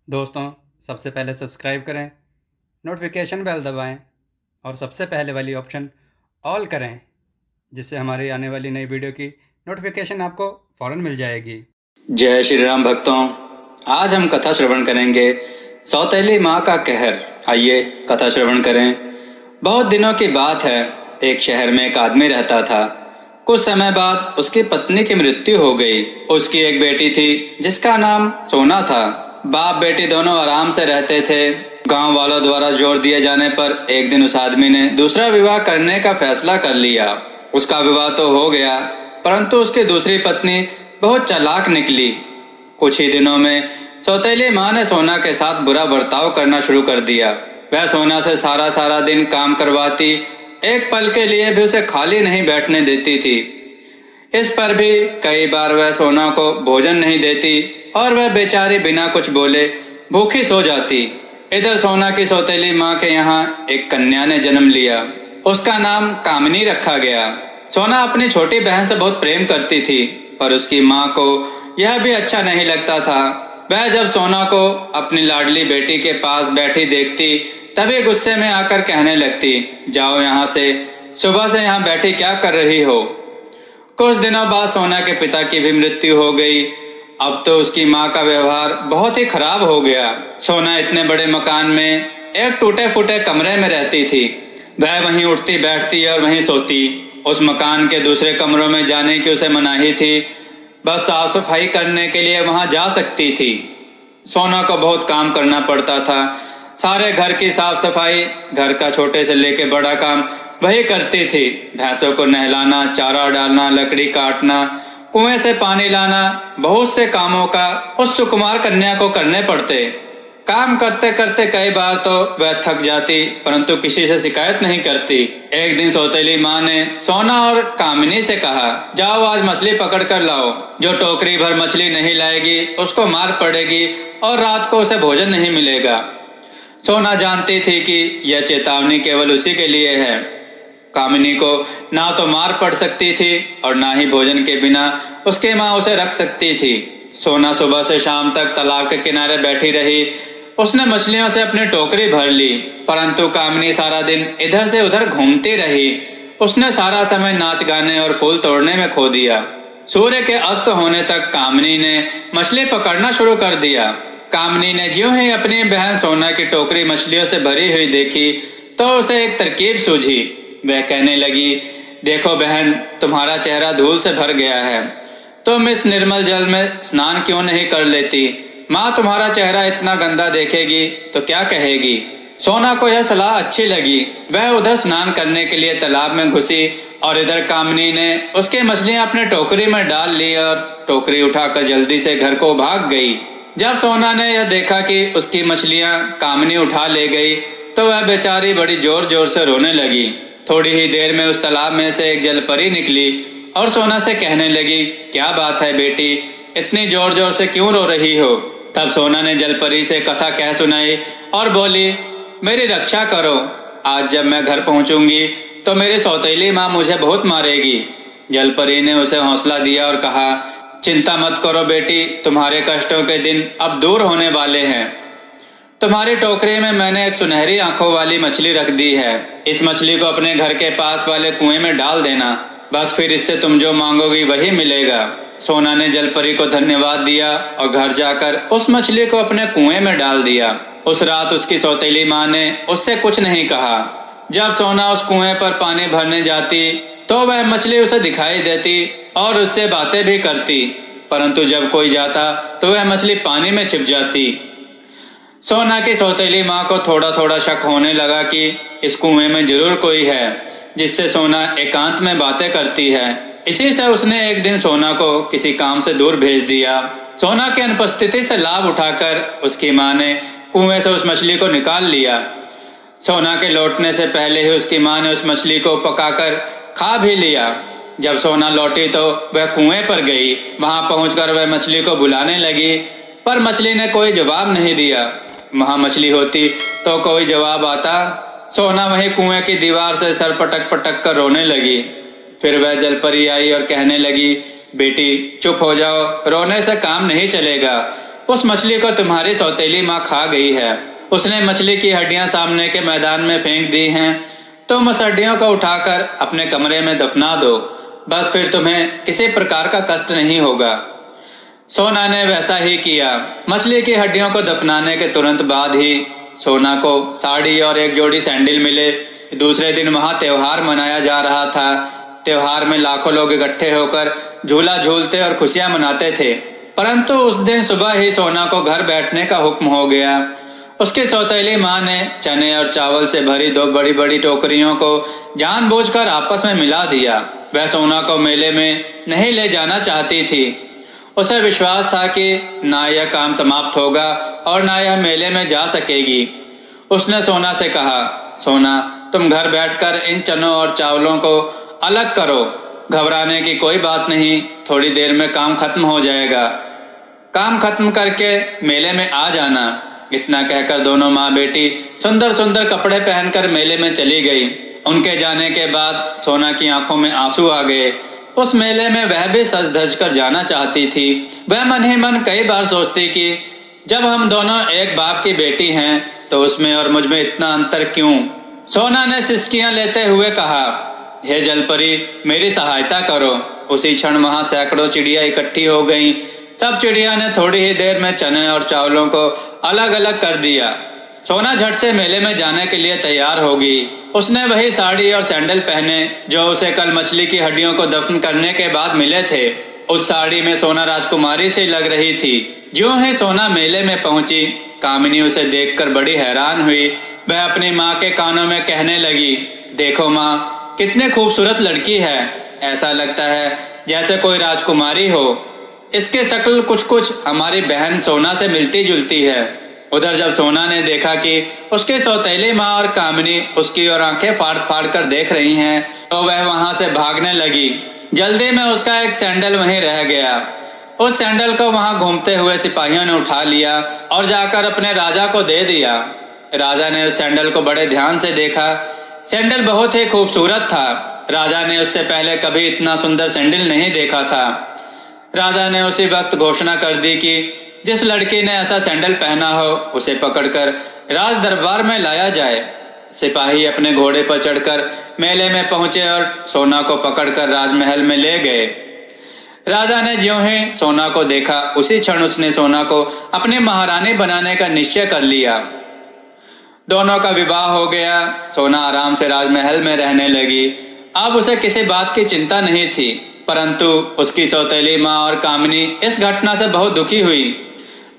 दोस्तों, सबसे पहले सब्सक्राइब करें, नोटिफिकेशन बेल दबाएं और सबसे पहले वाली ऑप्शन ऑल करें, जिससे हमारी आने वाली नई वीडियो की नोटिफिकेशन आपको फ़ौरन मिल जाएगी। जय श्री राम भक्तों, आज हम कथा श्रवण करेंगे सौतेली माँ का कहर। आइए कथा श्रवण करें। बहुत दिनों की बात है, एक शहर में एक आदमी रहता था। कुछ समय बाद उसकी पत्नी की मृत्यु हो गई। उसकी एक बेटी थी जिसका नाम सोना था। बाप बेटी दोनों आराम से रहते थे। गांव वालों द्वारा जोर दिए जाने पर एक दिन उस आदमी ने दूसरा विवाह करने का फैसला कर लिया। उसका विवाह तो हो गया, परंतु उसकी दूसरी पत्नी बहुत चालाक निकली। कुछ ही दिनों में सौतेली माँ ने सोना के साथ बुरा बर्ताव करना शुरू कर दिया। वह सोना से सारा दिन काम करवाती, एक पल के लिए भी उसे खाली नहीं बैठने देती थी। इस पर भी कई बार वह सोना को भोजन नहीं देती और वह बेचारी बिना कुछ बोले भूखी सो जाती। इधर सोना की सौतेली माँ के यहाँ एक कन्या ने जन्म लिया। उसका नाम कामिनी रखा गया। सोना अपनी छोटी बहन से बहुत प्रेम करती थी, पर उसकी माँ को यह भी अच्छा नहीं लगता था। वह जब सोना को अपनी लाडली बेटी के पास बैठी देखती, तभी गुस्से में आकर कहने लगती, जाओ यहाँ से, सुबह से यहाँ बैठी क्या कर रही हो। कुछ दिनों बाद सोना के पिता की भी मृत्यु हो गई। अब तो उसकी माँ का व्यवहार बहुत ही खराब हो गया। सोना इतने बड़े मकान में एक टूटे फूटे कमरे में रहती थी। वह वहीं उठती बैठती और वहीं सोती। उस मकान के दूसरे कमरों में जाने की उसे मनाही थी। बस साफ सफाई करने के लिए वहां जा सकती थी। सोना को बहुत काम करना पड़ता था। सारे घर की साफ सफाई, घर का छोटे से लेके बड़ा काम वही करती थी। भैंसों को नहलाना, चारा डालना, लकड़ी काटना, कुएं से पानी लाना, बहुत से कामों का उस सुकुमार कन्या को करने पड़ते। काम करते करते कई बार तो वह थक जाती, परंतु किसी से शिकायत नहीं करती। एक दिन सौतेली माँ ने सोना और कामिनी से कहा, जाओ आज मछली पकड़ कर लाओ। जो टोकरी भर मछली नहीं लाएगी उसको मार पड़ेगी और रात को उसे भोजन नहीं मिलेगा। सोना जानती थी कि यह चेतावनी केवल उसी के लिए है। कामिनी को ना तो मार पड़ सकती थी और ना ही भोजन के बिना उसकी माँ उसे रख सकती थी। सोना सुबह से शाम तक तालाब के किनारे बैठी रही। उसने मछलियों से अपनी टोकरी भर ली, परंतु कामिनी सारा दिन इधर से उधर घूमती रही। उसने सारा समय नाच गाने और फूल तोड़ने में खो दिया। सूर्य के अस्त होने तक कामिनी ने मछली पकड़ना शुरू कर दिया। कामिनी ने ज्यों ही अपनी बहन सोना की टोकरी मछलियों से भरी हुई देखी, तो उसे एक तरकीब सूझी। वह कहने लगी, देखो बहन, तुम्हारा चेहरा धूल से भर गया है, तुम इस निर्मल जल में स्नान क्यों नहीं कर लेती। माँ तुम्हारा चेहरा इतना गंदा देखेगी तो क्या कहेगी। सोना को यह सलाह अच्छी लगी। वह उधर स्नान करने के लिए तालाब में घुसी और इधर कामिनी ने उसकी मछलियां अपने टोकरी में डाल ली और टोकरी उठाकर जल्दी से घर को भाग गई। जब सोना ने यह देखा कि उसकी मछलियां कामिनी उठा ले गई, तो वह बेचारी बड़ी जोर जोर से रोने लगी। थोड़ी ही देर में उस तालाब में से एक जलपरी निकली और सोना से कहने लगी, क्या बात है बेटी, इतनी जोर जोर से क्यों रो रही हो। तब सोना ने जलपरी से कथा कह सुनाई और बोली, मेरी रक्षा करो, आज जब मैं घर पहुंचूंगी तो मेरी सौतेली माँ मुझे बहुत मारेगी। जलपरी ने उसे हौसला दिया और कहा, चिंता मत करो बेटी, तुम्हारे कष्टों के दिन अब दूर होने वाले हैं। तुम्हारी टोकरी में मैंने एक सुनहरी आंखों वाली मछली रख दी है। इस मछली को अपने घर के पास वाले कुएं में डाल देना, बस फिर इससे तुम जो मांगोगी वही मिलेगा। सोना ने जलपरी को धन्यवाद दिया और घर जाकर उस मछली को अपने कुएं में डाल दिया। उस रात उसकी सौतेली माँ ने उससे कुछ नहीं कहा। जब सोना उस कुएं पर पानी भरने जाती तो वह मछली उसे दिखाई देती और उससे बातें भी करती, परंतु जब कोई जाता तो वह मछली पानी में छिप जाती। सोना की सौतेली माँ को थोड़ा थोड़ा शक होने लगा कि इस कुएं में जरूर कोई है जिससे सोना एकांत में बातें करती है। इसी से उसने एक दिन सोना को किसी काम से दूर भेज दिया। सोना की अनुपस्थिति से लाभ उठाकर उसकी माँ ने कुएं से उस मछली को निकाल लिया। सोना के लौटने से पहले ही उसकी माँ ने उस मछली को पकाकर खा भी लिया। जब सोना लौटी तो वह कुएं पर गई। वहां पहुंचकर वह मछली को बुलाने लगी, पर मछली ने कोई जवाब नहीं दिया। वहां मछली होती तो कोई जवाब आता। सोना वहीं कुएं की दीवार से सर पटक पटक कर रोने लगी। फिर वह जलपरी आई और कहने लगी, बेटी चुप हो जाओ, रोने से काम नहीं चलेगा। उस मछली को तुम्हारी सौतेली माँ खा गई है। उसने मछली की हड्डियां सामने के मैदान में फेंक दी हैं। तुम उस हड्डियों को उठाकर अपने कमरे में दफना दो, बस फिर तुम्हें किसी प्रकार का कष्ट नहीं होगा। सोना ने वैसा ही किया। मछली की हड्डियों को दफनाने के तुरंत बाद ही सोना को साड़ी और एक जोड़ी सैंडल मिले। दूसरे दिन वहां त्योहार मनाया जा रहा था। त्योहार में लाखों लोग इकट्ठे होकर झूला झूलते और खुशियां मनाते थे, परंतु उस दिन सुबह ही सोना को घर बैठने का हुक्म हो गया। उसकी सौतेली माँ ने चने और चावल से भरी 2 बड़ी बड़ी टोकरियों को जानबूझकर आपस में मिला दिया। वह सोना को मेले में नहीं ले जाना चाहती थी। उसे विश्वास था कि ना यह काम समाप्त होगा और ना यह मेले में जा सकेगी। उसने सोना से कहा, सोना, तुम घर बैठकर इन चनों और चावलों को अलग करो। घबराने की कोई बात नहीं, थोड़ी देर में काम खत्म हो जाएगा। काम खत्म करके मेले में आ जाना। इतना कहकर दोनों माँ बेटी सुंदर सुंदर कपड़े पहनकर मेले में चली गई। उनके जाने के बाद सोना की आंखों में आंसू आ गए। उस मेले में वह भी सज धज कर जाना चाहती थी। वह मन ही मन कई बार सोचती कि जब हम दोनों एक बाप की बेटी हैं तो उसमें और मुझ में इतना अंतर क्यों। सोना ने सिसकियां लेते हुए कहा, हे जलपरी, मेरी सहायता करो। उसी क्षण वहां सैकड़ों चिड़िया इकट्ठी हो गईं। सब चिड़िया ने थोड़ी ही देर में चने और चावलों को अलग अलग कर दिया। सोना झट से मेले में जाने के लिए तैयार होगी। उसने वही साड़ी और सैंडल पहने जो उसे कल मछली की हड्डियों को दफन करने के बाद मिले थे। उस साड़ी में सोना राजकुमारी से लग रही थी। ज्यों ही सोना मेले में पहुंची, कामिनी उसे देखकर बड़ी हैरान हुई। वह अपनी माँ के कानों में कहने लगी, देखो माँ, कितनी खूबसूरत लड़की है। ऐसा लगता है जैसे कोई राजकुमारी हो। इसकी शक्ल कुछ कुछ हमारी बहन सोना से मिलती जुलती है। उधर जब सोना ने देखा कि उसकी सौतेली माँ और कामिनी उसकी ओर आंखें फाड़ फाड़ कर देख रही हैं, तो वह वहां से भागने लगी। जल्दी में उसका एक सैंडल वहीं रह गया। उस सैंडल को वहां घूमते हुए सिपाहियों ने उठा लिया और जाकर अपने राजा को दे दिया। राजा ने उस सैंडल को बड़े ध्यान से देखा। सैंडल बहुत ही खूबसूरत था। राजा ने उससे पहले कभी इतना सुंदर सैंडल नहीं देखा था। राजा ने उसी वक्त घोषणा कर दी कि जिस लड़की ने ऐसा सैंडल पहना हो उसे पकड़कर राज दरबार में लाया जाए। सिपाही अपने घोड़े पर चढ़कर मेले में पहुंचे और सोना को पकड़कर राजमहल में ले गए। राजा ने ज्यों ही सोना को देखा, उसी क्षण उसने सोना को अपनी महारानी बनाने का निश्चय कर लिया। दोनों का विवाह हो गया। सोना आराम से राजमहल में रहने लगी। अब उसे किसी बात की चिंता नहीं थी, परंतु उसकी सौतेली माँ और कामिनी इस घटना से बहुत दुखी हुई।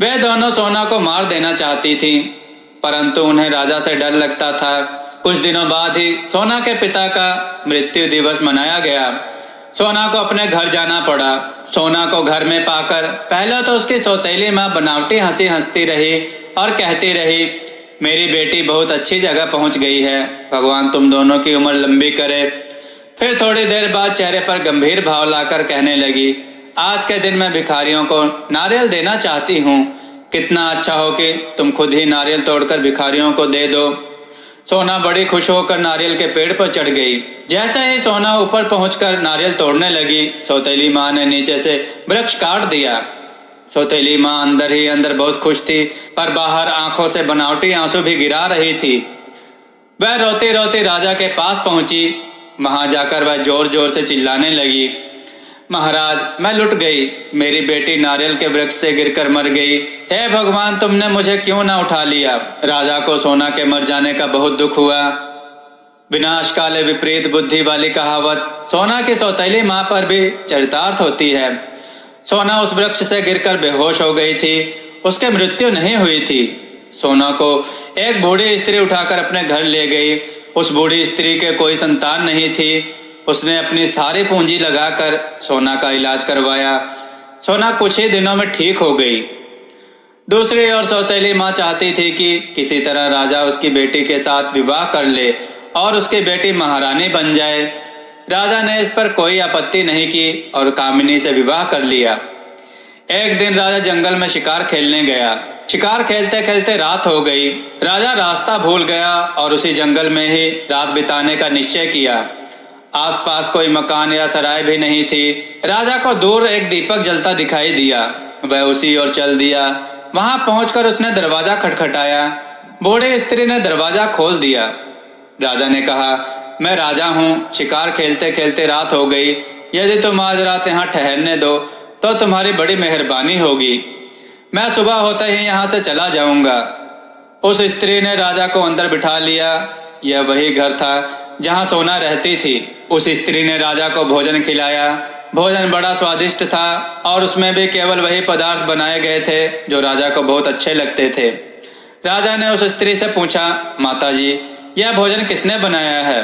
वे दोनों सोना को मार देना चाहती थी, परंतु उन्हें राजा से डर लगता था। कुछ दिनों बाद ही सोना के पिता का मृत्यु दिवस मनाया गया। सोना को अपने घर जाना पड़ा। सोना को घर में पाकर पहले तो उसकी सौतेली माँ बनावटी हंसी हंसती रही और कहती रही, मेरी बेटी बहुत अच्छी जगह पहुंच गई है, भगवान तुम दोनों की उम्र लंबी करे। फिर थोड़ी देर बाद चेहरे पर गंभीर भाव लाकर कहने लगी, आज के दिन मैं भिखारियों को नारियल देना चाहती हूँ। कितना अच्छा हो कि तुम खुद ही नारियल तोड़कर भिखारियों को दे दो। सोना बड़ी खुश होकर नारियल के पेड़ पर चढ़ गई। जैसे ही सोना ऊपर पहुंचकर नारियल तोड़ने लगी, सौतेली माँ ने नीचे से वृक्ष काट दिया। सौतेली माँ अंदर ही अंदर बहुत खुश थी, पर बाहर आंखों से बनावटी आंसू भी गिरा रही थी। वह रोती रोती राजा के पास पहुंची। वहां जाकर वह जोर जोर से चिल्लाने लगी, महाराज, मैं लुट गई। मेरी बेटी नारियल के वृक्ष से गिरकर मर गई। हे भगवान, तुमने मुझे क्यों ना उठा लिया। राजा को सोना के मर जाने का बहुत दुख हुआ। विनाश काले विपरीत बुद्धि वाली कहावत सोना की सौतेली माँ पर भी चरितार्थ होती है। सोना उस वृक्ष से गिरकर बेहोश हो गई थी। उसके मृत्यु नहीं हुई थी। सोना को एक बूढ़ी स्त्री उठाकर अपने घर ले गई। उस बूढ़ी स्त्री के कोई संतान नहीं थी। उसने अपनी सारी पूंजी लगाकर सोना का इलाज करवाया। सोना कुछ ही दिनों में ठीक हो गई। दूसरी ओर सौतेली माँ चाहती थी कि किसी तरह राजा उसकी बेटी के साथ विवाह कर ले और उसकी बेटी महारानी बन जाए। राजा ने इस पर कोई आपत्ति नहीं की और कामिनी से विवाह कर लिया। एक दिन राजा जंगल में शिकार खेलने गया। शिकार खेलते खेलते रात हो गई। राजा रास्ता भूल गया और उसी जंगल में ही रात बिताने का निश्चय किया। आसपास कोई मकान या सराय भी नहीं थी। राजा को दूर एक दीपक जलता दिखाई दिया। वह उसी ओर चल दिया। वहां पहुंचकर उसने दरवाजा खटखटाया। बूढ़ी स्त्री ने दरवाजा खोल दिया। राजा ने कहा, मैं राजा हूँ, शिकार खेलते खेलते रात हो गई। यदि तुम आज रात यहाँ ठहरने दो तो तुम्हारी बड़ी मेहरबानी होगी। मैं सुबह होते ही यहाँ से चला जाऊंगा। उस स्त्री ने राजा को अंदर बिठा लिया। यह वही घर था जहाँ सोना रहती थी। उस स्त्री ने राजा को भोजन खिलाया। भोजन बड़ा स्वादिष्ट था और उसमें भी केवल वही पदार्थ बनाए गए थे जो राजा को बहुत अच्छे लगते थे। राजा ने उस स्त्री से पूछा, माताजी, यह भोजन किसने बनाया है?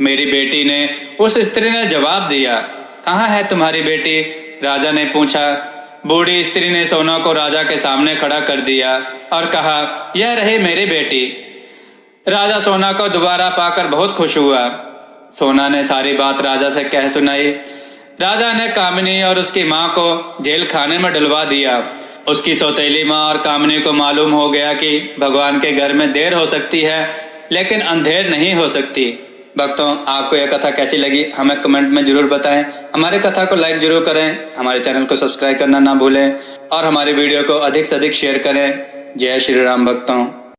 मेरी बेटी ने, उस स्त्री ने जवाब दिया। कहाँ है तुम्हारी बेटी? राजा ने पूछा। बूढ़ी स्त्री ने सोना को राजा के सामने खड़ा कर दिया और कहा, यह रही मेरी बेटी। राजा सोना को दोबारा पाकर बहुत खुश हुआ। सोना ने सारी बात राजा से कह सुनाई। राजा ने कामिनी और उसकी माँ को जेल खाने में डलवा दिया। उसकी सौतेली माँ और कामिनी को मालूम हो गया कि भगवान के घर में देर हो सकती है लेकिन अंधेर नहीं हो सकती। भक्तों, आपको यह कथा कैसी लगी हमें कमेंट में जरूर बताएं। हमारी कथा को लाइक जरूर करें, हमारे चैनल को सब्सक्राइब करना ना भूलें और हमारी वीडियो को अधिक से अधिक शेयर करें। जय श्री राम भक्तों।